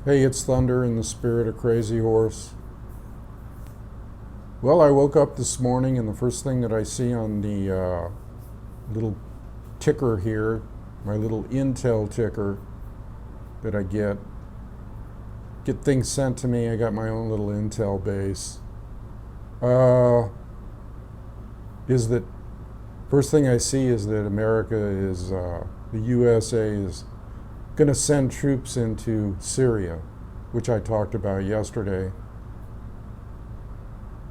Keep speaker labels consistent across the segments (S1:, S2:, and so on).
S1: Hey, it's Thunder in the spirit of Crazy Horse. Well, I woke up this morning and the first thing that I see on the little ticker here, my little Intel ticker that I get things sent to me. I got my own little Intel base. Is that first thing I see is that America is, the USA is going to send troops into Syria, which I talked about yesterday.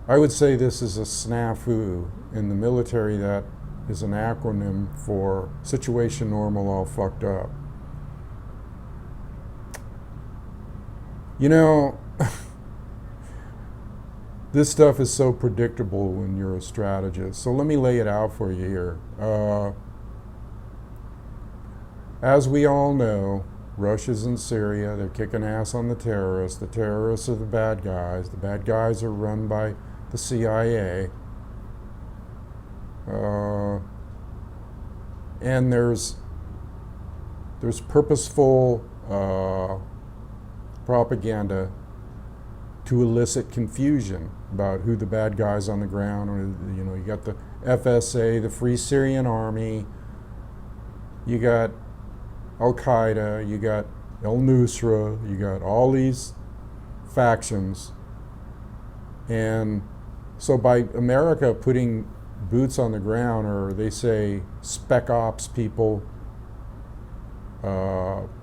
S1: I would say this is a snafu. In the military, that is an acronym for situation normal all fucked up. You know, this stuff is so predictable when you're a strategist. So let me lay it out for you here. As we all know, Russia's in Syria. They're kicking ass on the terrorists. The terrorists are the bad guys. The bad guys are run by the CIA. And there's purposeful propaganda to elicit confusion about who the bad guys on the ground are. You know, you got the FSA, the Free Syrian Army. You got Al-Qaeda, you got al-Nusra, you got all these factions. And so by America putting boots on the ground, or they say spec ops people,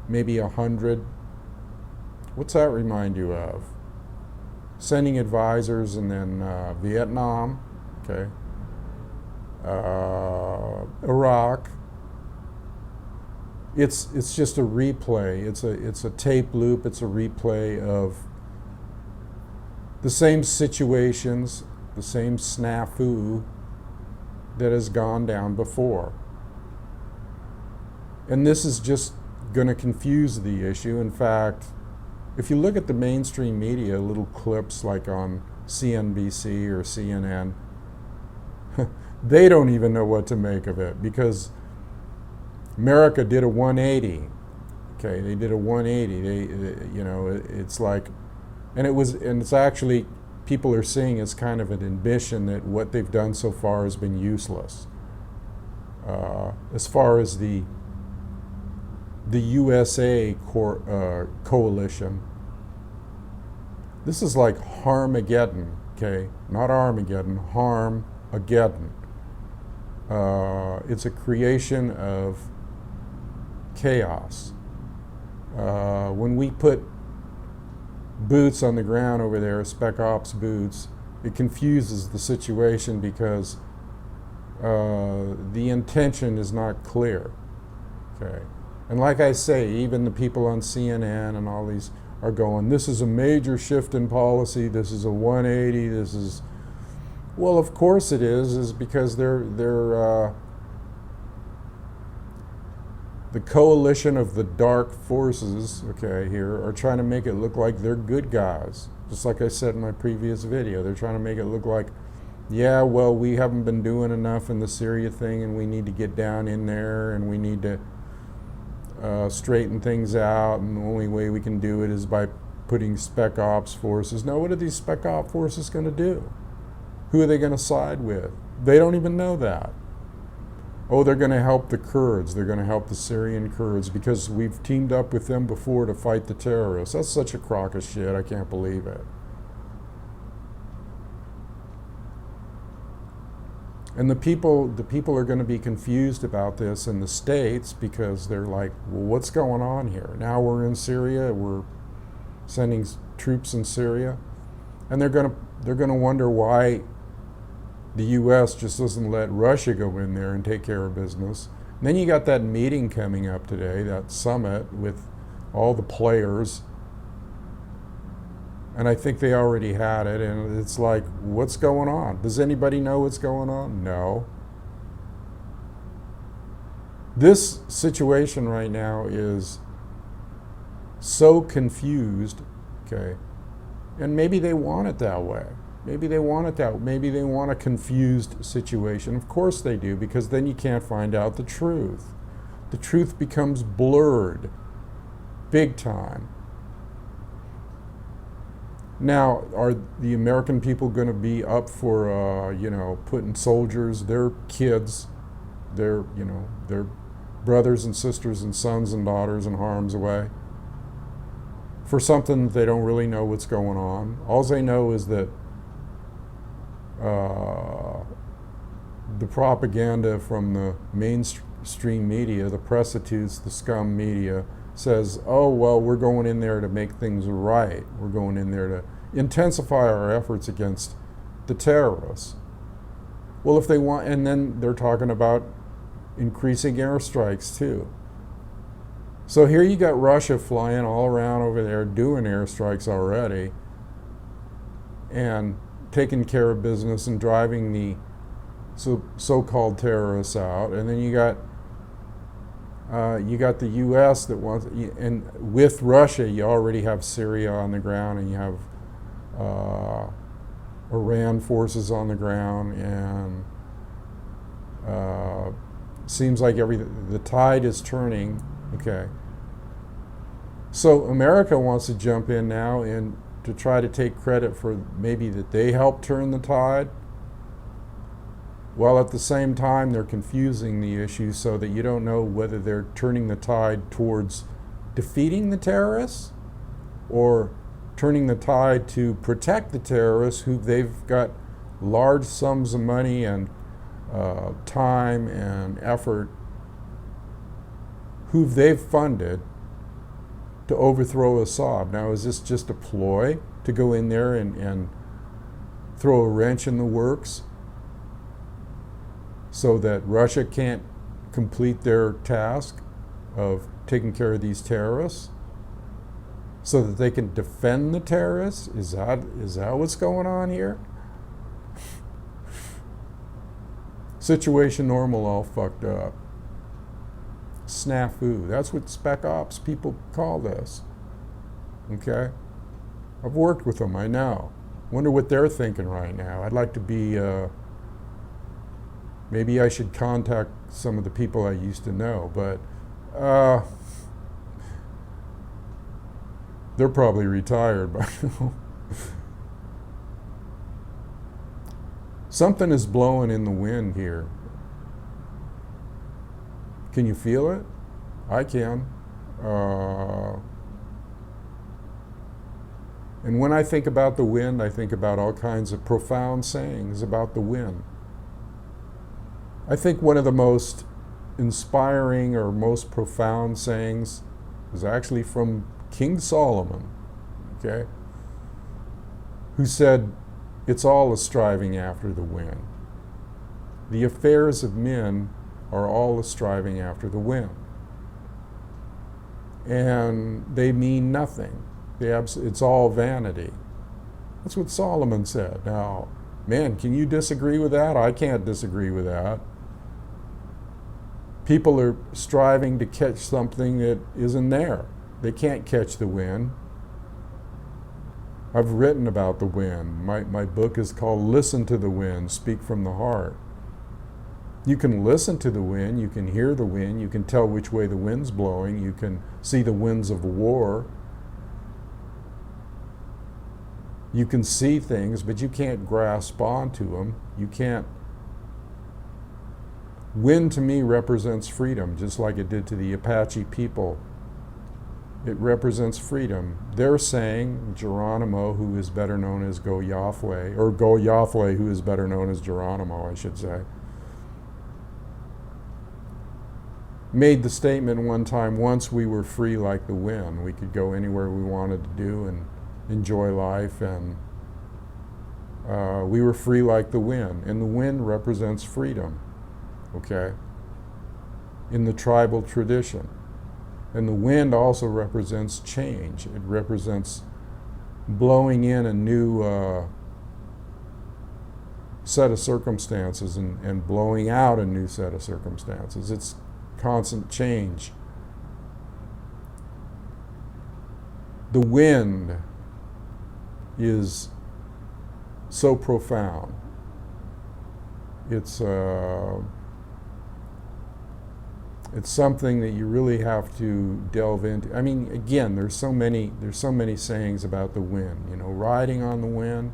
S1: maybe 100, what's that remind you of? Sending advisors, and then Vietnam, okay, Iraq. It's just a replay. It's a tape loop. It's a replay of the same situations, the same snafu that has gone down before. And this is just going to confuse the issue. In fact, if you look at the mainstream media, little clips like on CNBC or CNN, they don't even know what to make of it, because America did a 180. Okay, they did a 180. It's like, and it's actually, people are seeing as kind of an admission that what they've done so far has been useless. As far as the USA coalition, this is like Harmageddon. Okay, not Armageddon, Harmageddon. It's a creation of chaos. When we put boots on the ground over there, spec ops boots, it confuses the situation because the intention is not clear. Okay, and like I say, even the people on CNN and all these are going, this is a major shift in policy, this is a 180, this is, well, of course it is because they're the coalition of the dark forces, okay, here, are trying to make it look like they're good guys. Just like I said in my previous video, they're trying to make it look like, yeah, well, we haven't been doing enough in the Syria thing, and we need to get down in there, and we need to straighten things out, and the only way we can do it is by putting spec ops forces. Now, what are these spec ops forces going to do? Who are they going to side with? They don't even know that. Oh, they're going to help the Kurds. They're going to help the Syrian Kurds because we've teamed up with them before to fight the terrorists. That's such a crock of shit. I can't believe it. And the people are going to be confused about this in the States because they're like, well, what's going on here? Now we're in Syria. We're sending troops in Syria, and they're going to wonder why the U.S. just doesn't let Russia go in there and take care of business. And then you got that meeting coming up today, that summit with all the players. And I think they already had it, and it's like, what's going on? Does anybody know what's going on? No. This situation right now is so confused, okay? And maybe they want it that way. Maybe they want it that way. Maybe they want a confused situation. Of course they do, because then you can't find out the truth. The truth becomes blurred, big time. Now, are the American people going to be up for, putting soldiers, their kids, their brothers and sisters and sons and daughters in harm's way for something that they don't really know what's going on? All they know is that the propaganda from the mainstream media, the prostitutes, the scum media, says, oh, well, we're going in there to make things right. We're going in there to intensify our efforts against the terrorists. Well, if they want, and then they're talking about increasing airstrikes too. So here you got Russia flying all around over there doing airstrikes already and taking care of business and driving the so-called terrorists out. And then you got the U.S. that wants, and with Russia, you already have Syria on the ground, and you have Iran forces on the ground, and seems like the tide is turning. Okay. So America wants to jump in now and to try to take credit for maybe that they helped turn the tide, while at the same time they're confusing the issue so that you don't know whether they're turning the tide towards defeating the terrorists or turning the tide to protect the terrorists who they've got large sums of money and time and effort, who they've funded to overthrow Assad. Now, is this just a ploy to go in there and throw a wrench in the works so that Russia can't complete their task of taking care of these terrorists, so that they can defend the terrorists? Is that what's going on here? Situation normal all fucked up. Snafu. That's what spec ops people call this. Okay? I've worked with them, I know. Wonder what they're thinking right now. I'd like to be, maybe I should contact some of the people I used to know, but they're probably retired by now. Something is blowing in the wind here. Can you feel it? I can. And when I think about the wind, I think about all kinds of profound sayings about the wind. I think one of the most inspiring or most profound sayings is actually from King Solomon, okay, who said, "It's all a striving after the wind. The affairs of men are all a striving after the wind." And they mean nothing. It's all vanity. That's what Solomon said. Now, man, can you disagree with that? I can't disagree with that. People are striving to catch something that isn't there. They can't catch the wind. I've written about the wind. My book is called Listen to the Wind, Speak from the Heart. You can listen to the wind, you can hear the wind, you can tell which way the wind's blowing, you can see the winds of war. You can see things, but you can't grasp onto them. You can't. Wind to me represents freedom, just like it did to the Apache people. It represents freedom. They're saying Geronimo, who is better known as Go Yahweh, or Go Yahweh, who is better known as Geronimo, I should say, made the statement one time, once we were free like the wind. We could go anywhere we wanted to do and enjoy life, and we were free like the wind. And the wind represents freedom, okay, in the tribal tradition. And the wind also represents change. It represents blowing in a new set of circumstances and blowing out a new set of circumstances. It's constant change. The wind is so profound. It's It's something that you really have to delve into. I mean, again, there's so many sayings about the wind. You know, riding on the wind.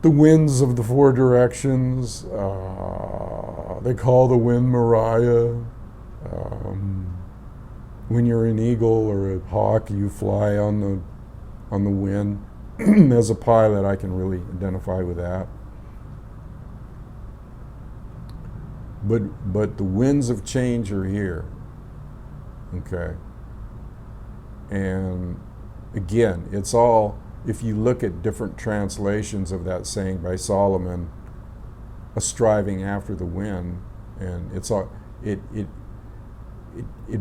S1: The winds of the four directions. They call the wind Mariah. When you're an eagle or a hawk, you fly on the wind. As a pilot, I can really identify with that. But the winds of change are here. Okay. And again, it's all, if you look at different translations of that saying by Solomon, a striving after the wind, and it's all, it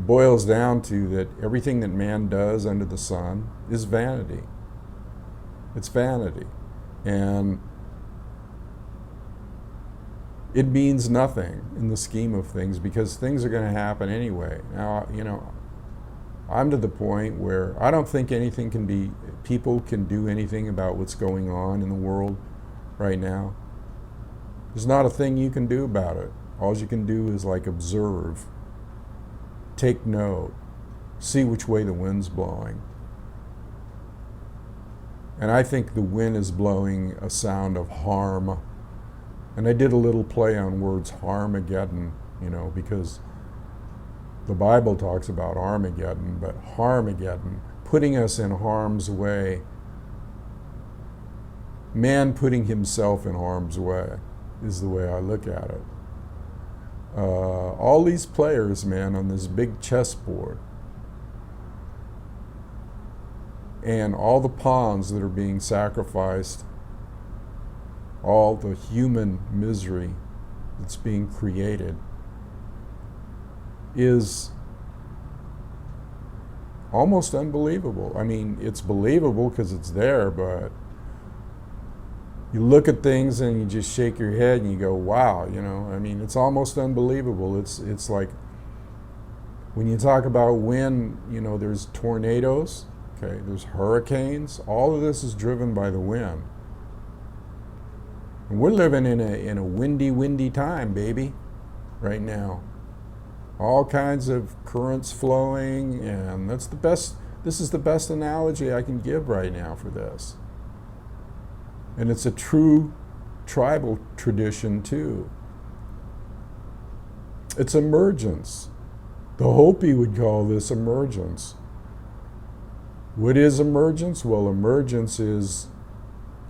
S1: boils down to that everything that man does under the sun is vanity. It's vanity. And it means nothing in the scheme of things, because things are going to happen anyway. Now, you know, I'm to the point where I don't think people can do anything about what's going on in the world right now. There's not a thing you can do about it. All you can do is like observe, take note, see which way the wind's blowing. And I think the wind is blowing a sound of harm. And I did a little play on words, Harmageddon, you know, because the Bible talks about Armageddon, but Harmageddon, putting us in harm's way. Man putting himself in harm's way is the way I look at it. All these players, man, on this big chessboard, and all the pawns that are being sacrificed, all the human misery that's being created, is almost unbelievable. I mean, it's believable because it's there, but you look at things and you just shake your head and you go, wow, you know, I mean, it's almost unbelievable. It's like, when you talk about wind, you know, there's tornadoes, okay, there's hurricanes, all of this is driven by the wind. And we're living in a windy time, baby, right now. All kinds of currents flowing, and this is the best analogy I can give right now for this. And it's a true tribal tradition too. It's emergence. The Hopi would call this emergence. What is emergence? Well, emergence is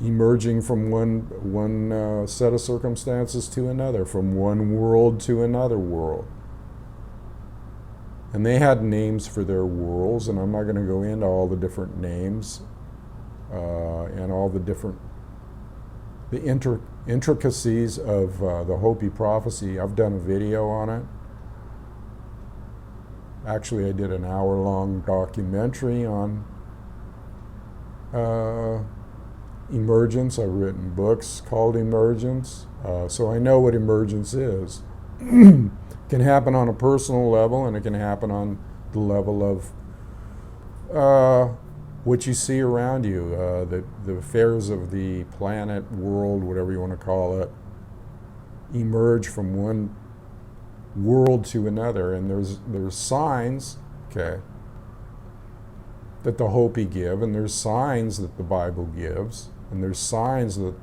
S1: emerging from one set of circumstances to another, from one world to another world. And they had names for their worlds, and I'm not going to go into all the different names and all the different intricacies of the Hopi prophecy. I've done a video on it. Actually, I did an hour-long documentary on emergence. I've written books called Emergence, so I know what emergence is. It can happen on a personal level, and it can happen on the level of what you see around you, the affairs of the planet, world, whatever you want to call it, emerge from one world to another. And there's signs, okay, that the Hopi give, and there's signs that the Bible gives, and there's signs that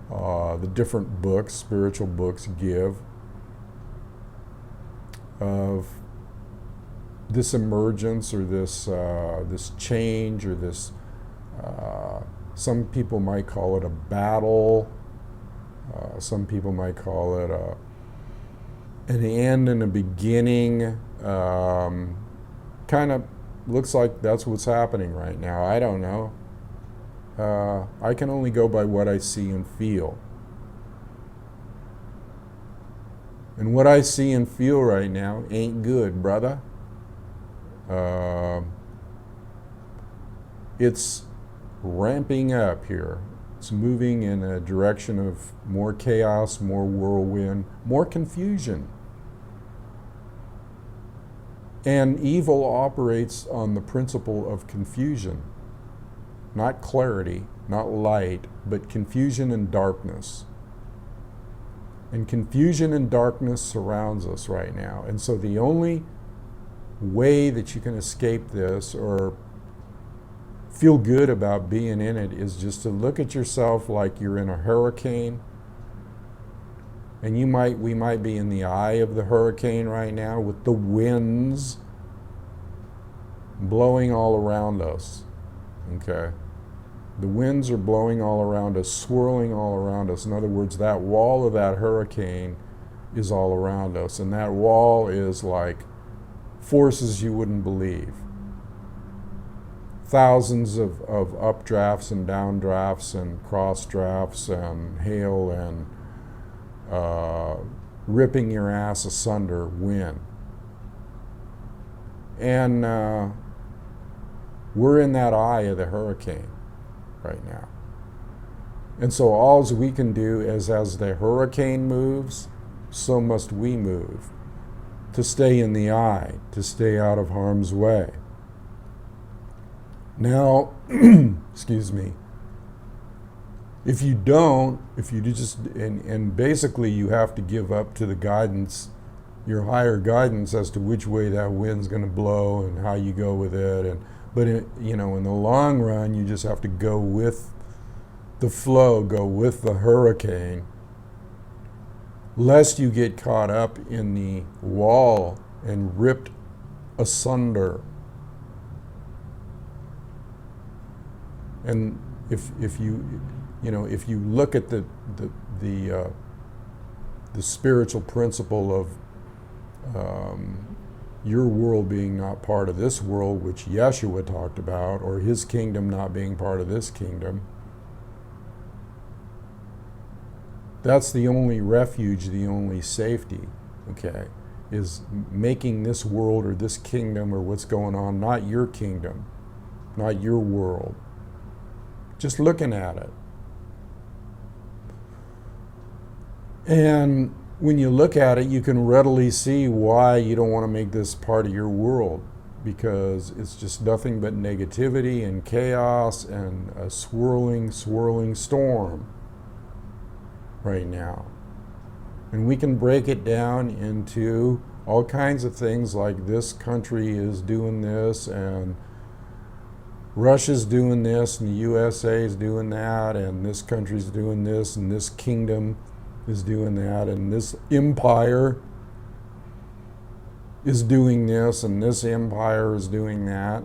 S1: the different books, spiritual books, give of this emergence, or this change, or this, some people might call it a battle, some people might call it an end and a beginning. Kind of looks like that's what's happening right now. I don't know. I can only go by what I see and feel. And what I see and feel right now ain't good, brother. It's ramping up here. It's moving in a direction of more chaos, more whirlwind, more confusion. And evil operates on the principle of confusion. Not clarity, not light, but confusion and darkness. And confusion and darkness surrounds us right now. And so the only way that you can escape this or feel good about being in it is just to look at yourself like you're in a hurricane. And we might be in the eye of the hurricane right now with the winds blowing all around us. Okay? The winds are blowing all around us, swirling all around us. In other words, that wall of that hurricane is all around us. And that wall is like forces you wouldn't believe. Thousands of updrafts and downdrafts and cross drafts and hail and ripping your ass asunder wind. And we're in that eye of the hurricane right now. And so all we can do is, as the hurricane moves, so must we move to stay in the eye, to stay out of harm's way. Now, excuse me, if you just, and basically you have to give up to the guidance, your higher guidance as to which way that wind's going to blow and how you go with it. But in the long run, you just have to go with the flow, go with the hurricane, lest you get caught up in the wall and ripped asunder. And if you look at the spiritual principle of your world being not part of this world, which Yeshua talked about, or his kingdom not being part of this kingdom, that's the only refuge, the only safety, okay, is making this world or this kingdom or what's going on not your kingdom, not your world. Just looking at it. And when you look at it, you can readily see why you don't want to make this part of your world, because it's just nothing but negativity and chaos and a swirling storm right now. And we can break it down into all kinds of things, like this country is doing this and Russia's doing this and the USA is doing that and this country's doing this and this kingdom is doing that and this empire is doing this and this empire is doing that.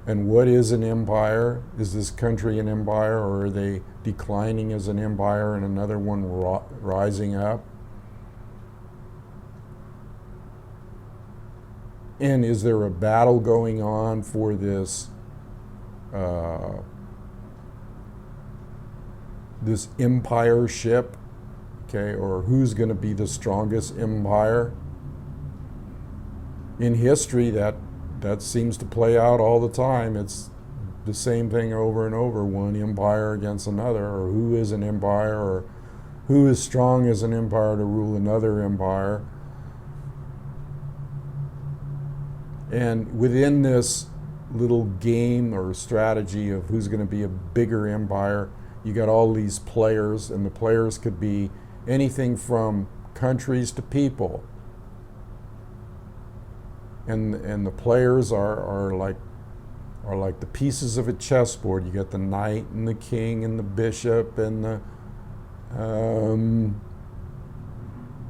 S1: And what is an empire? Is this country an empire, or are they declining as an empire and another one rising up? And is there a battle going on for this this empireship, okay, or who's going to be the strongest empire? In history, that seems to play out all the time. It's the same thing over and over, one empire against another, or who is an empire, or who is strong as an empire to rule another empire. And within this little game or strategy of who's going to be a bigger empire, you got all these players, and the players could be anything from countries to people. And the players are like the pieces of a chessboard. You got the knight and the king and the bishop and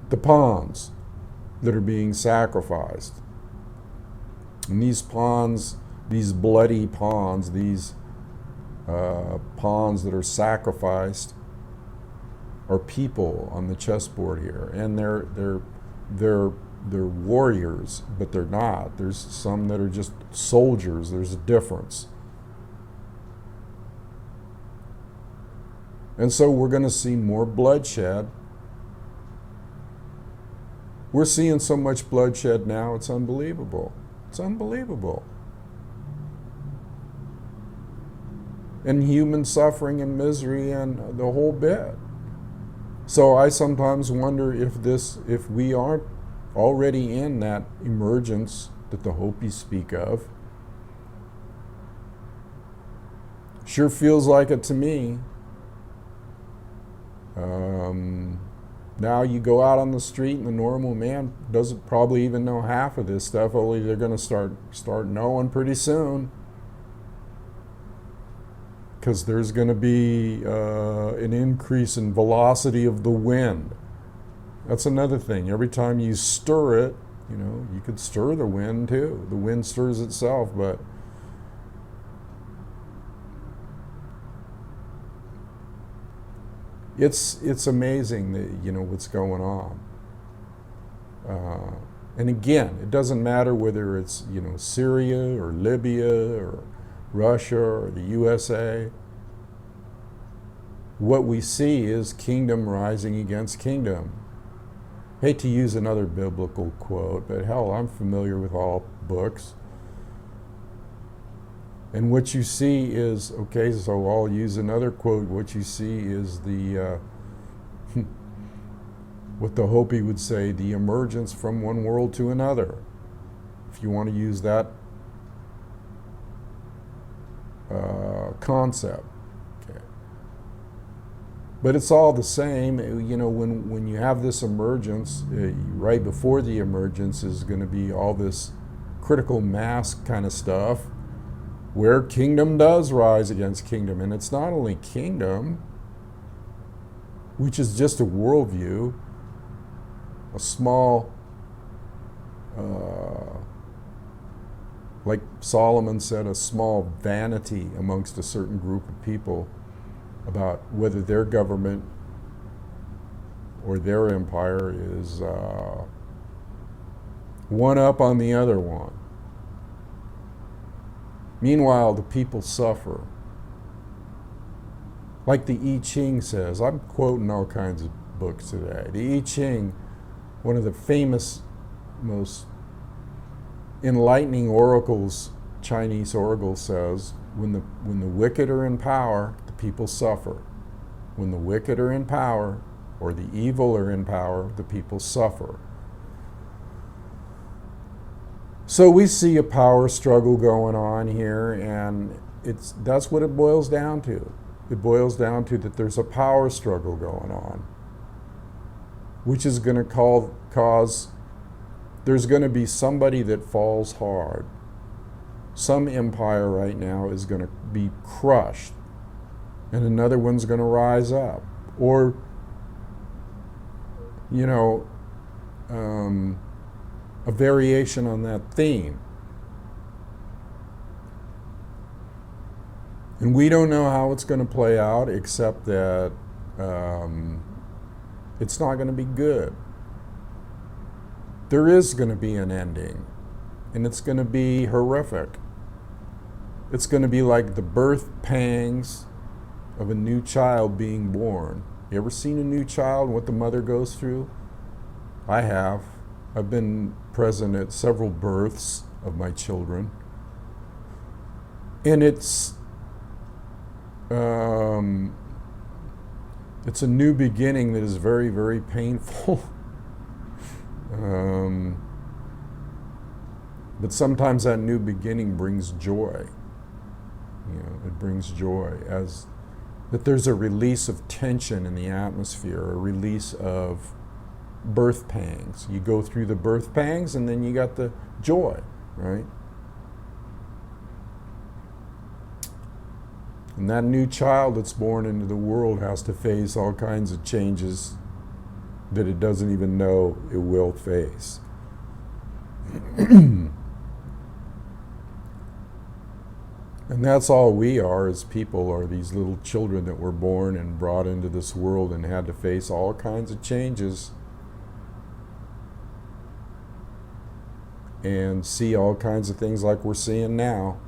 S1: the pawns that are being sacrificed. And these pawns, these bloody pawns, these pawns that are sacrificed, are people on the chessboard here, and they're warriors, but they're not. There's some that are just soldiers. There's a difference. And so we're going to see more bloodshed. We're seeing so much bloodshed now, it's unbelievable. It's unbelievable. And human suffering and misery and the whole bit. So I sometimes wonder if we aren't already in that emergence that the Hopis speak of. Sure feels like it to me. Now you go out on the street and the normal man doesn't probably even know half of this stuff, only they're going to start knowing pretty soon. Because there's going to be an increase in velocity of the wind. That's another thing. Every time you stir it, you know, you could stir the wind too. The wind stirs itself, but it's amazing that, you know, what's going on. And again, it doesn't matter whether it's, you know, Syria or Libya or Russia or the USA. What we see is kingdom rising against kingdom. Hate to use another biblical quote, but hell, I'm familiar with all books. And what you see is, okay, so I'll use another quote. What you see is the, what the Hopi would say, the emergence from one world to another. If you want to use that concept. Okay. But it's all the same. You know, when you have this emergence, right before the emergence is going to be all this critical mass kind of stuff, where kingdom does rise against kingdom. And it's not only kingdom, which is just a worldview, a small, like Solomon said, a small vanity amongst a certain group of people about whether their government or their empire is one up on the other one. Meanwhile, the people suffer. Like the I Ching says, I'm quoting all kinds of books today. The I Ching, one of the famous, most enlightening oracles, Chinese oracle says, when the wicked are in power, the people suffer. When the wicked are in power, or the evil are in power, the people suffer. So we see a power struggle going on here, and that's what it boils down to. It boils down to that there's a power struggle going on, which is going to cause, there's going to be somebody that falls hard. Some empire right now is going to be crushed, and another one's going to rise up. Or, you know, a variation on that theme. And we don't know how it's going to play out, except that it's not going to be good. There is going to be an ending, and it's going to be horrific. It's going to be like the birth pangs of a new child being born. You ever seen a new child and what the mother goes through? I have. I've been present at several births of my children. And it's a new beginning that is very, very painful. But sometimes that new beginning brings joy. You know, it brings joy as that there's a release of tension in the atmosphere, a release of birth pangs. You go through the birth pangs and then you got the joy, right? And that new child that's born into the world has to face all kinds of changes that it doesn't even know it will face. And that's all we are as people, are these little children that were born and brought into this world and had to face all kinds of changes and see all kinds of things like we're seeing now.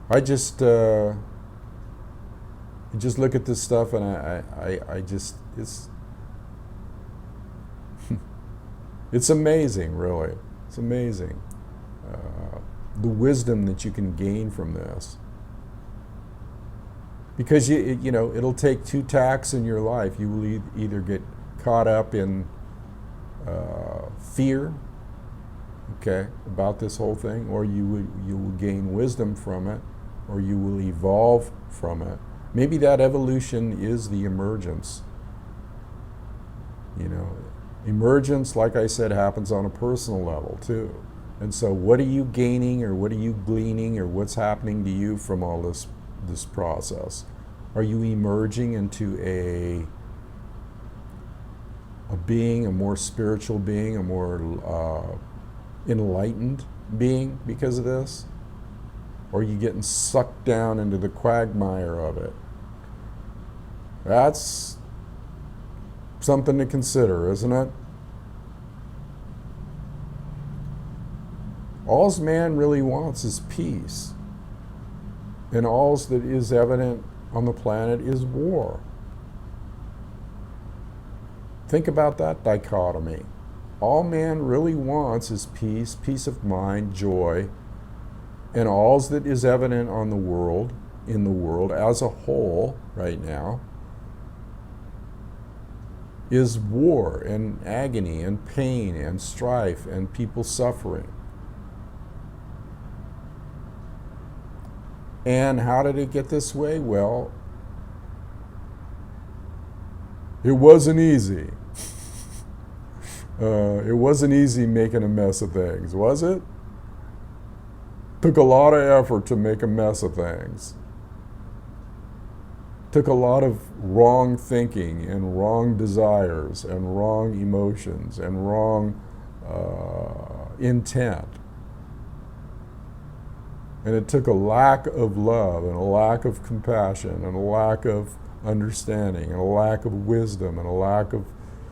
S1: I just look at this stuff and I just, it's amazing, really. It's amazing. The wisdom that you can gain from this. Because you know, it'll take two tacks in your life. You will either get caught up in fear, okay, about this whole thing, or you will gain wisdom from it, or you will evolve from it, Maybe that evolution is the emergence. You know, emergence, like I said, happens on a personal level too. And so what are you gaining, or what are you gleaning, or what's happening to you from all this process? Are you emerging into a being, a more spiritual being, a more enlightened being because of this? Or are you getting sucked down into the quagmire of it? That's something to consider, isn't it? All's man really wants is peace. And all's that is evident on the planet is war. Think about that dichotomy. All man really wants is peace, peace of mind, joy, and all's that is evident on the world, in the world as a whole right now, is war and agony and pain and strife and people suffering. And how did it get this way? Well, it wasn't easy. It wasn't easy making a mess of things, was it? Took a lot of effort to make a mess of things. Took a lot of wrong thinking and wrong desires and wrong emotions and wrong intent. And it took a lack of love and a lack of compassion and a lack of understanding and a lack of wisdom and a lack of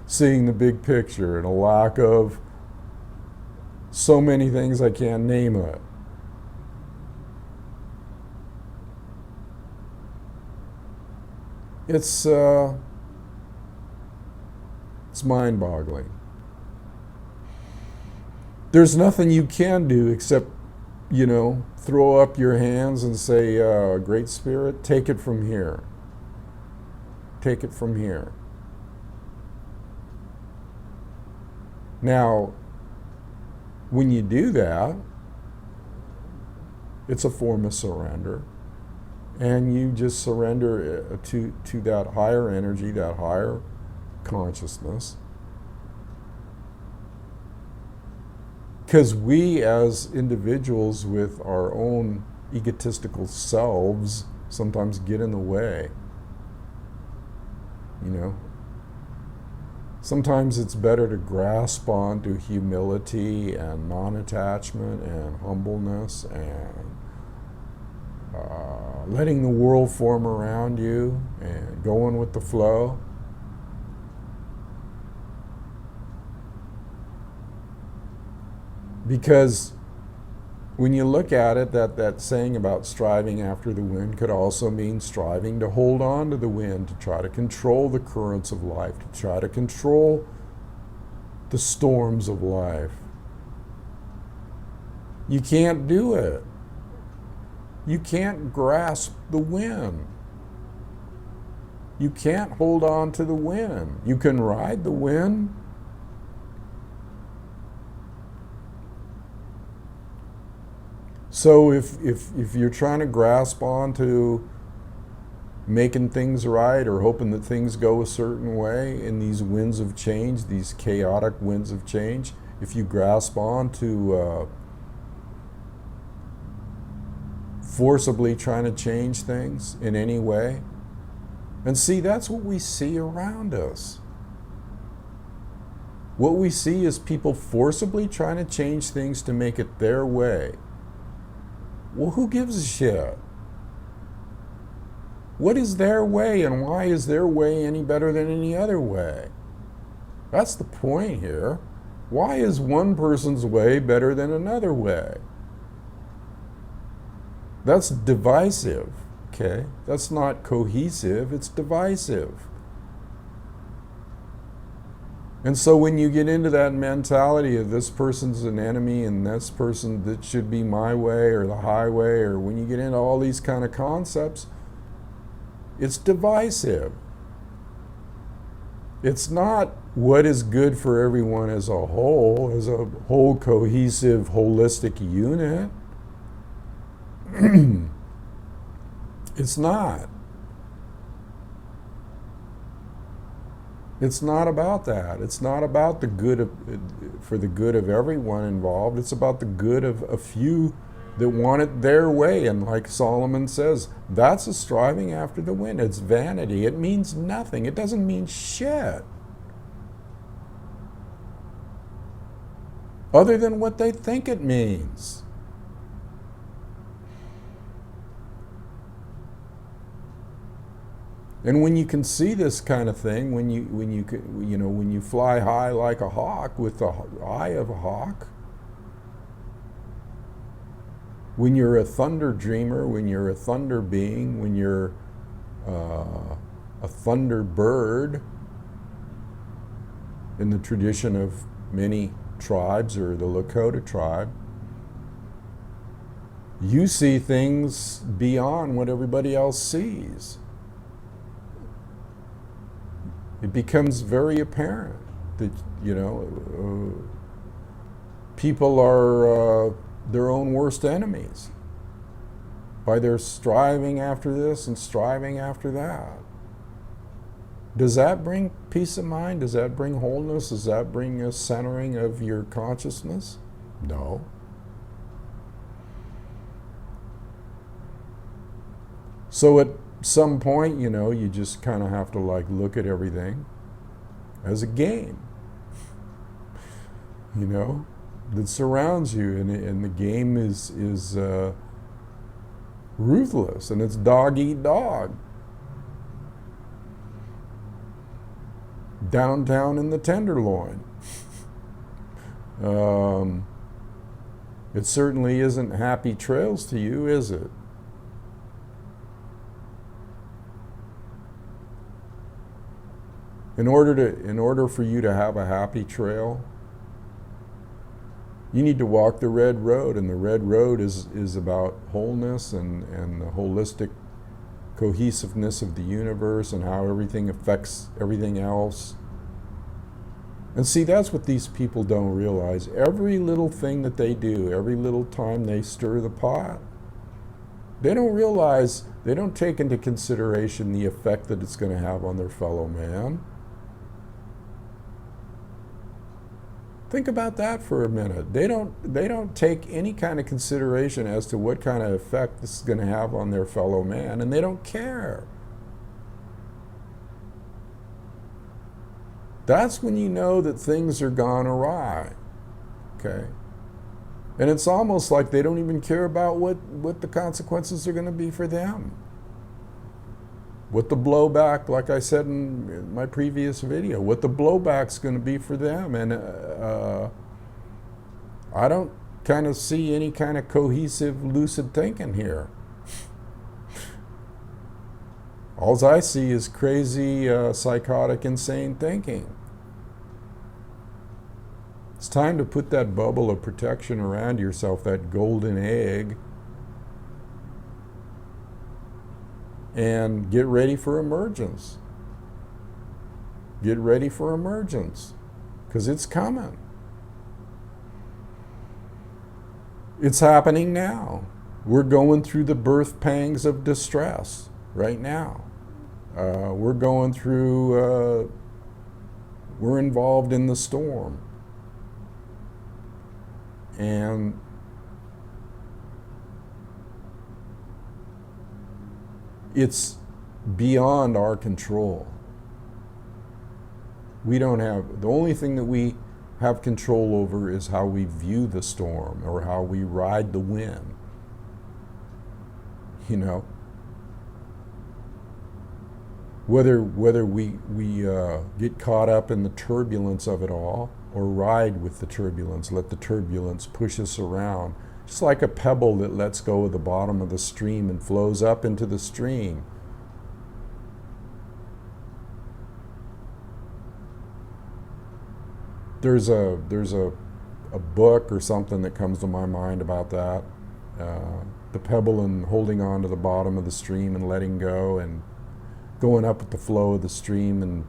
S1: seeing the big picture and a lack of so many things I can't name it. It's mind-boggling. There's nothing you can do except, you know, throw up your hands and say, Great Spirit, take it from here. Take it from here. Now, when you do that, it's a form of surrender. And you just surrender to that higher energy, that higher consciousness. Because we as individuals with our own egotistical selves sometimes get in the way. You know? Sometimes it's better to grasp onto humility and non-attachment and humbleness and letting the world form around you and going with the flow. Because when you look at it, that saying about striving after the wind could also mean striving to hold on to the wind, to try to control the currents of life, to try to control the storms of life. You can't do it. You can't grasp the wind. You can't hold on to the wind. You can ride the wind. So if you're trying to grasp onto making things right or hoping that things go a certain way in these winds of change, these chaotic winds of change, if you grasp onto forcibly trying to change things in any way, and see, that's what we see around us. What we see is people forcibly trying to change things to make it their way. Well, who gives a shit? What is their way, and why is their way any better than any other way? That's the point here. Why is one person's way better than another way? That's divisive, okay? That's not cohesive, it's divisive. And so when you get into that mentality of this person's an enemy and this person, that should be my way or the highway, or when you get into all these kind of concepts, it's divisive. It's not what is good for everyone as a whole cohesive, holistic unit. It's not. It's not about that. It's not about the good of, for the good of everyone involved. It's about the good of a few that want it their way. And like Solomon says, that's a striving after the wind. It's vanity. It means nothing. It doesn't mean shit. Other than what they think it means. And when you can see this kind of thing, when you fly high like a hawk with the eye of a hawk, when you're a thunder dreamer, when you're a thunder being, when you're a thunder bird, in the tradition of many tribes or the Lakota tribe, you see things beyond what everybody else sees. It becomes very apparent that, people are their own worst enemies by their striving after this and striving after that. Does that bring peace of mind? Does that bring wholeness? Does that bring a centering of your consciousness? No. So at some point, you just kind of have to look at everything as a game, that surrounds you, and the game is ruthless, and it's dog eat dog. Downtown in the Tenderloin. It certainly isn't happy trails to you, is it? In order for you to have a happy trail, you need to walk the red road, and the red road is about wholeness and the holistic cohesiveness of the universe and how everything affects everything else. And see, that's what these people don't realize. Every little thing that they do, every little time they stir the pot, they don't realize, they don't take into consideration the effect that it's going to have on their fellow man. Think about that for a minute. They don't take any kind of consideration as to what kind of effect this is going to have on their fellow man, and they don't care. That's when you know that things are gone awry. Okay? And it's almost like they don't even care about what the consequences are going to be for them. What the blowback, like I said in my previous video, what the blowback's going to be for them. And I don't kind of see any kind of cohesive, lucid thinking here. All I see is crazy, psychotic, insane thinking. It's time to put that bubble of protection around yourself, that golden egg, and get ready for emergence. Get ready for emergence, because it's coming. It's happening now. We're going through the birth pangs of distress right now. We're going through, we're involved in the storm. And it's beyond our control. We don't have, the only thing that we have control over is how we view the storm or how we ride the wind. Whether we get caught up in the turbulence of it all or ride with the turbulence, let the turbulence push us around. Just like a pebble that lets go of the bottom of the stream and flows up into the stream. There's a book or something that comes to my mind about that. The pebble and holding on to the bottom of the stream and letting go and going up with the flow of the stream, and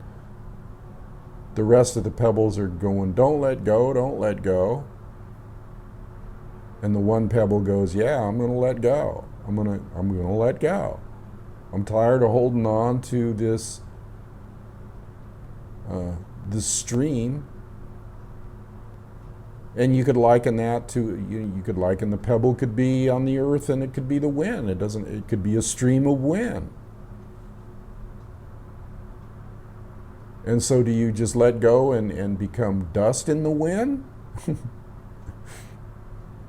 S1: the rest of the pebbles are going, don't let go, don't let go. And the one pebble goes, yeah, I'm going to let go. I'm going to let go. I'm tired of holding on to this the stream. And you could liken that to, you could liken the pebble could be on the earth and it could be the wind. It could be a stream of wind. And so do you just let go and become dust in the wind?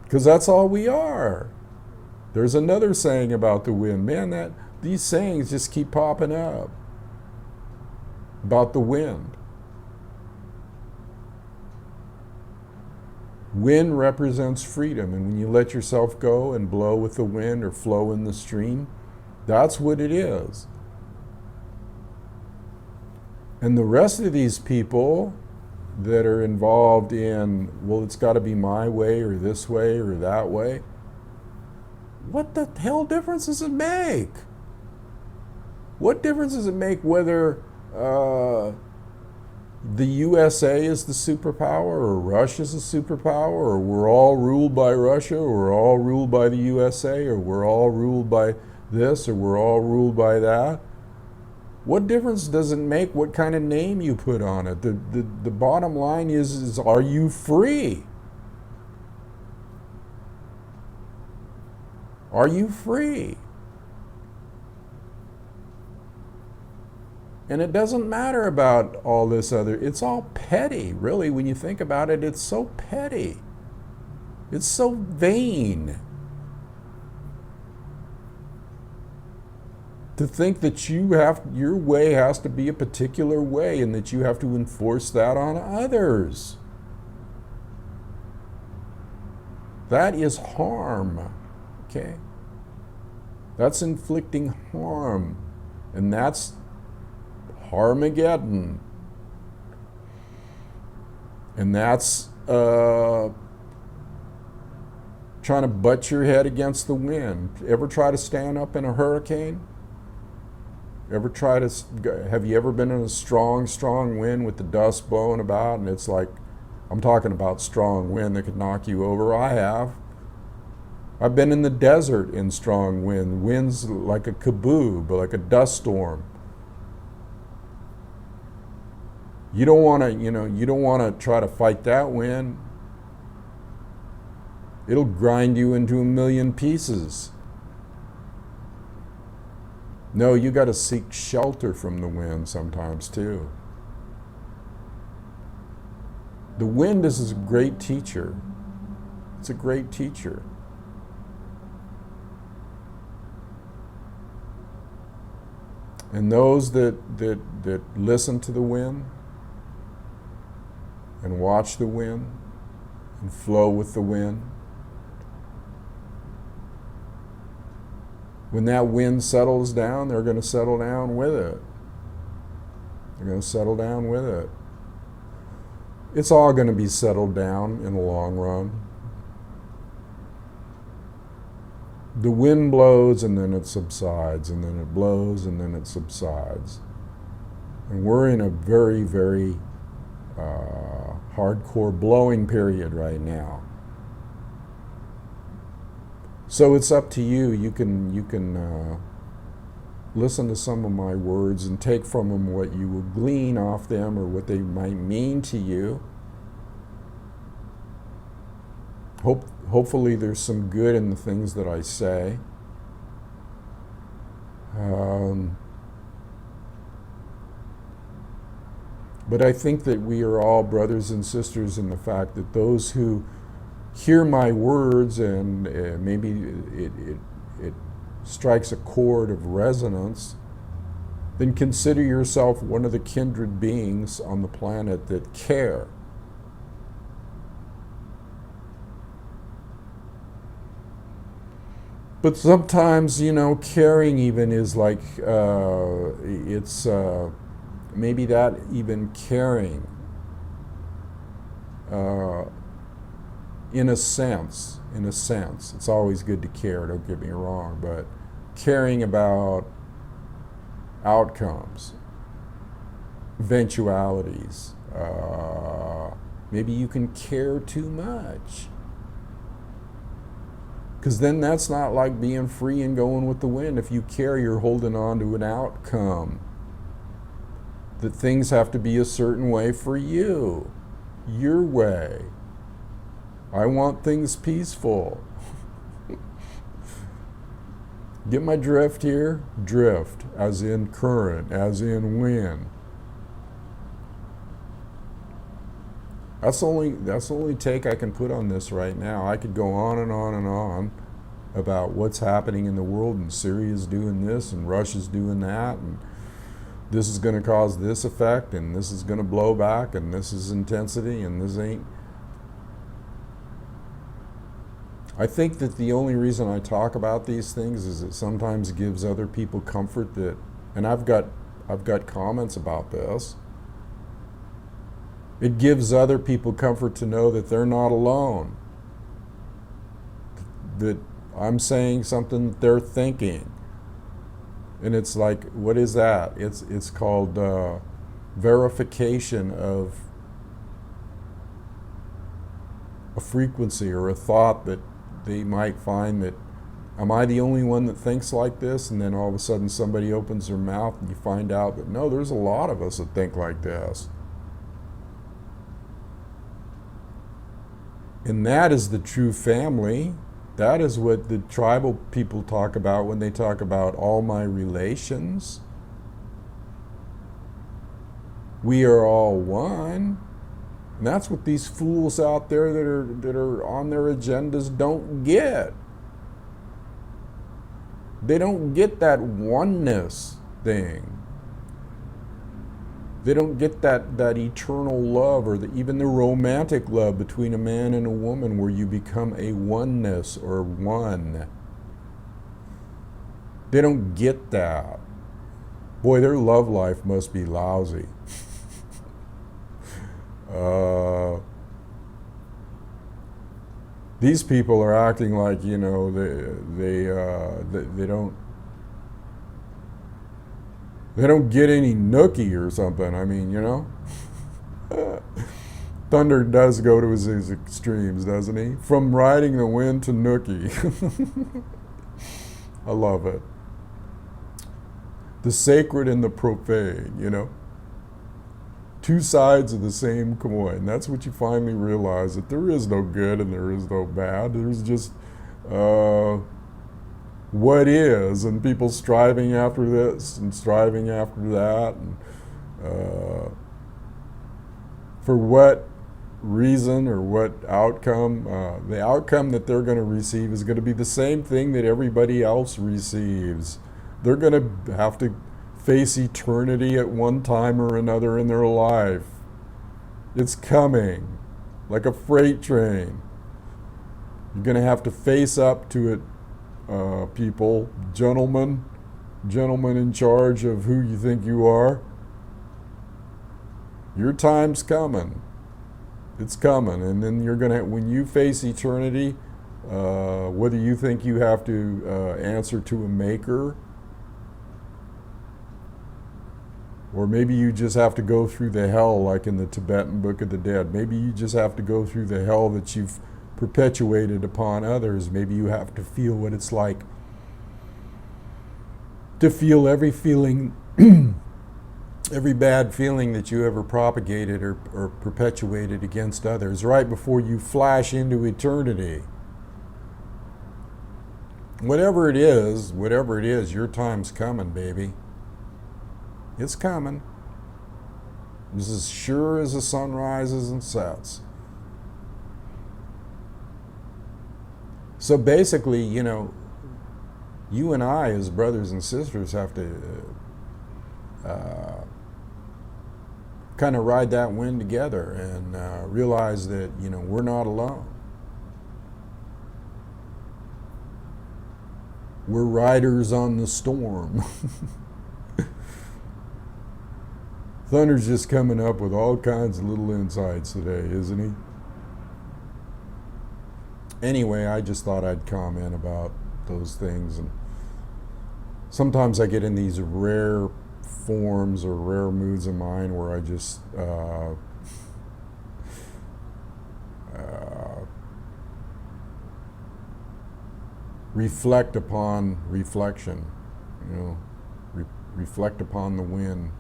S1: Because that's all we are. There's another saying about the wind. Man, these sayings just keep popping up about the wind. Wind represents freedom, and when you let yourself go and blow with the wind or flow in the stream, that's what it is. And the rest of these people that are involved in, well, it's got to be my way or this way or that way, what the hell difference does it make? What difference does it make whether the USA is the superpower or Russia's the superpower, or we're all ruled by Russia, or we're all ruled by the USA, or we're all ruled by this, or we're all ruled by that? What difference does it make what kind of name you put on it? The bottom line is are you free? Are you free? And it doesn't matter about all this other, it's all petty, really. When you think about it, it's so petty. It's so vain. To think that your way has to be a particular way and that you have to enforce that on others. That is harm, okay? That's inflicting harm, and that's Harmageddon. And that's trying to butt your head against the wind. Ever try to stand up in a hurricane? Have you ever been in a strong, strong wind with the dust blowing about, and it's like, I'm talking about strong wind that could knock you over? I have. I've been in the desert in strong wind. Winds like a kaboom, like a dust storm. You don't want to try to fight that wind. It'll grind you into a million pieces. No, you got to seek shelter from the wind sometimes too. The wind is a great teacher. It's a great teacher. And those that listen to the wind and watch the wind and flow with the wind, when that wind settles down, they're going to settle down with it. They're going to settle down with it. It's all going to be settled down in the long run. The wind blows and then it subsides, and then it blows and then it subsides. And we're in a very, very hardcore blowing period right now. So it's up to you. You can listen to some of my words and take from them what you will glean off them or what they might mean to you. Hopefully there's some good in the things that I say. But I think that we are all brothers and sisters in the fact that those who hear my words and maybe it strikes a chord of resonance, then consider yourself one of the kindred beings on the planet that care. But sometimes, caring even is like, it's maybe that even caring, in a sense, it's always good to care, don't get me wrong, but caring about outcomes, eventualities, maybe you can care too much. Because then that's not like being free and going with the wind. If you care, you're holding on to an outcome. that things have to be a certain way for you, your way. I want things peaceful. Get my drift here? Drift, as in current, as in wind. That's the only take I can put on this right now. I could go on and on and on about what's happening in the world, and Syria's doing this and Russia's doing that, and this is going to cause this effect, and this is going to blow back, and this is intensity, and this ain't. I think that the only reason I talk about these things is it sometimes gives other people comfort that, and I've got comments about this. It gives other people comfort to know that they're not alone. That I'm saying something that they're thinking. And it's like, what is that? It's called verification of a frequency or a thought that they might find that, am I the only one that thinks like this? And then all of a sudden somebody opens their mouth and you find out that no, there's a lot of us that think like this. And that is the true family. That is what the tribal people talk about when they talk about all my relations. We are all one. And that's what these fools out there that are on their agendas don't get. They don't get that oneness thing. They don't get that eternal love, or even the romantic love between a man and a woman, where you become a oneness or one. They don't get that. Boy, their love life must be lousy. These people are acting like, you know, they don't get any nookie or something. I mean, you know, Thunder does go to his extremes, doesn't he? From riding the wind to nookie. I love it. The sacred and the profane, you know. Two sides of the same coin. That's what you finally realize, that there is no good and there is no bad. There's just what is, and people striving after this and striving after that. And, for what reason or what outcome? The outcome that they're going to receive is going to be the same thing that everybody else receives. They're going to have to face eternity at one time or another in their life. It's coming, like a freight train. You're going to have to face up to it, people, gentlemen in charge of who you think you are. Your time's coming. It's coming, and then you're going to, when you face eternity, whether you think you have to answer to a maker, or maybe you just have to go through the hell like in the Tibetan Book of the Dead. Maybe you just have to go through the hell that you've perpetuated upon others. Maybe you have to feel what it's like to feel every feeling, every bad feeling that you ever propagated or perpetuated against others right before you flash into eternity. Whatever it is, your time's coming, baby. It's coming. It's as sure as the sun rises and sets. So basically, you know, you and I as brothers and sisters have to kind of ride that wind together and realize that, you know, we're not alone. We're riders on the storm. Thunder's just coming up with all kinds of little insights today, isn't he? Anyway, I just thought I'd comment about those things. And sometimes I get in these rare forms or rare moods of mine where I just reflect upon reflection, you know, reflect upon the wind.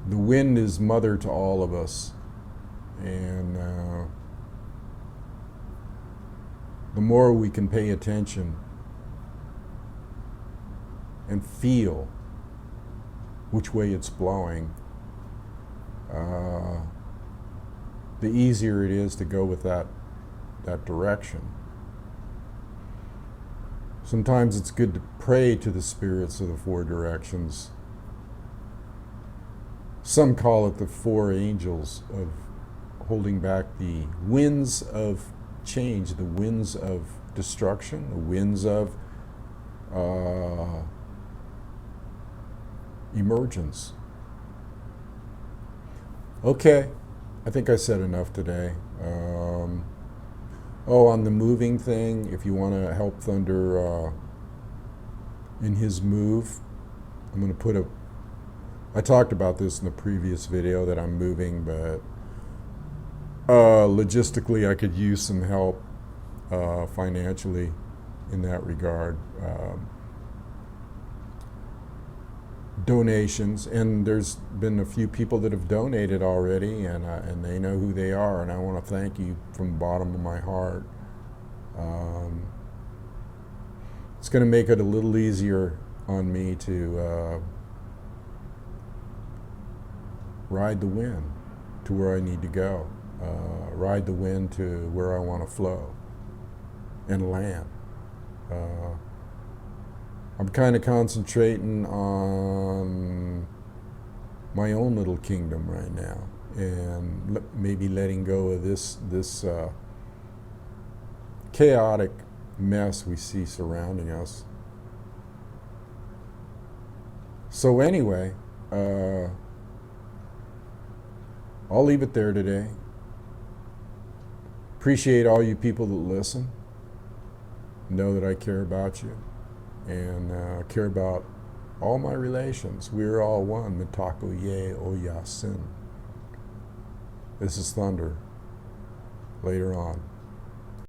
S1: The wind is mother to all of us, and the more we can pay attention and feel which way it's blowing, the easier it is to go with that direction. Sometimes it's good to pray to the spirits of the four directions. Some call it the four angels of holding back the winds of change, the winds of destruction, the winds of emergence. Okay, I think I said enough today. On the moving thing, if you want to help Thunder in his move, I'm going to put I talked about this in the previous video that I'm moving, but logistically I could use some help financially in that regard. Donations, and there's been a few people that have donated already, and they know who they are, and I want to thank you from the bottom of my heart. It's going to make it a little easier on me to ride the wind to where I need to go, ride the wind to where I want to flow and land. I'm kind of concentrating on my own little kingdom right now, and maybe letting go of this chaotic mess we see surrounding us. So anyway, I'll leave it there today. Appreciate all you people that listen. Know that I care about you, and care about all my relations. We're all one. Mitako ye oyasin. This is Thunder. Later on.